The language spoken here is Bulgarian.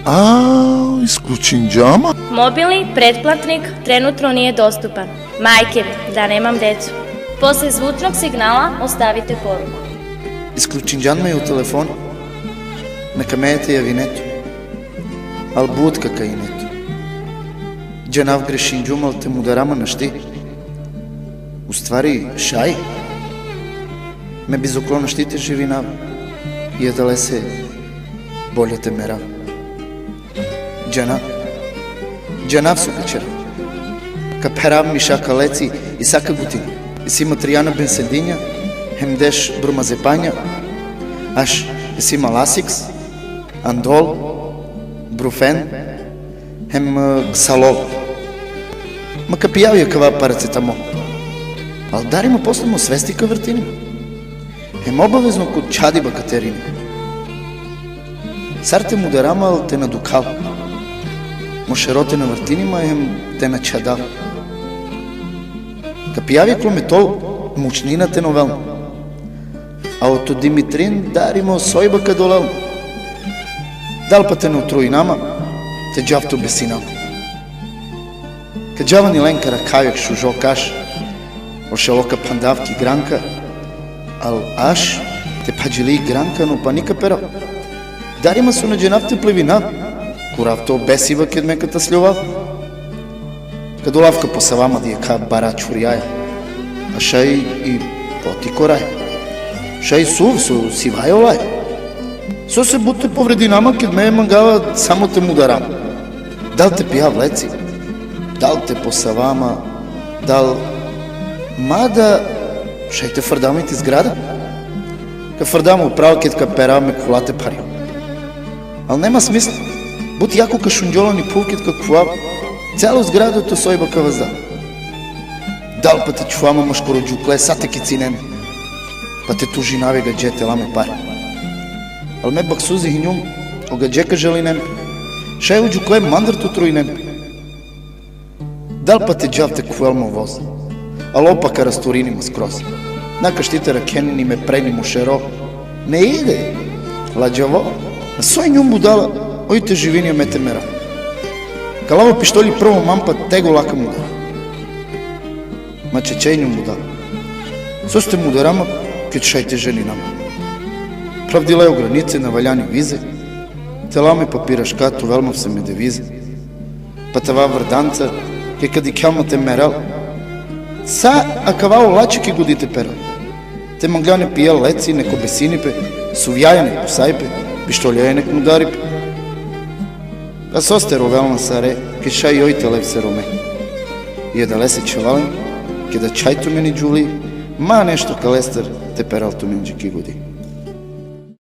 Исклучен џама? Мобилни предплатник тренутно не е доступан. Мајке ми, да немам децу. После звучnog сигнала оставите поруку. Исклучен џама у телефон. На камејата јавинето. Ал будка каинето. Џанав грешин џумал те мударама нашти. Уствари шај. Ме безокло наштите живинав. И дале се боле те мерав. Џанав су качера. Каперав миша калеци и сака гутини. И си матријана бенседиња, хемдеш брумазепања, аш и си маласикс, андол, бруфен, хем ксалол. Ма капијавија кава парацетамол. Ал дарима после му свести ка вртини. Хем обавезно код чадиба катерини. Сарте мударамал те надукал. Мошероте на вртинима хем те начадал. Капијави клометол мучнина те новел. А ото Димитрин даримо сојба кадолел. Дал па те наутруинама, те џавто бесинам. Каџавани ленка ракајок шужо каш, ошелока пандавки гранка, ал аш те паџили гранка, но па ника пера. Дарима су на џенавте плевина, куравто бесива кед меката слјовав. Кадолавка по савама дијака бара чурјаја, а шај и поти корај. Шај сув су сивај олај. Со се буте повреди нама кед ме мангава само те мударам. Дал те пија влеци, дал те по савама, дал... Мада... Шај те фрдама и ти зграда? Ка фрдама управа кед ка пера ме кулате пари. Ал нема смисла. Бут јако ка шунџолани пулкет ка кулава. Цяло зградото сојба ка вазда. Дал па те чуама машкоро џукле, са те кицинен. Па те тужи навега джете ламе пари. Ал ме баксузи хинјум, ога джека желинем. Шај у џукле мандрто труинем. Дал па те џавте куелмо воз. Ал опака расторини ма скроз. Нака штите ракенини ме прени му шеро. Не иде. Ладжаво. А сој њум будала, ојте живинија ме те мера. Калаво пиштоли прво мампа tego лака мудара. Ма чечејњу мудара. Со сте мударама, ке шајте жени нама. Правдила е границе на ваљани визе, теламе папирашка, тувелмав се ме девизе. Па тава врданца, ке кади кјалмате мерал. Са, а кавао лаче ке годите перал. Те мангляне пија леци, неко бесинипе, сувјајане посајпе, пиштолјајнек мударипе. А со сте ровелна саре, ке шај јојте лев се роме. И дале се чевален, ке да чајту мени џули, ма нешто калестер те пералту менџи ки годи.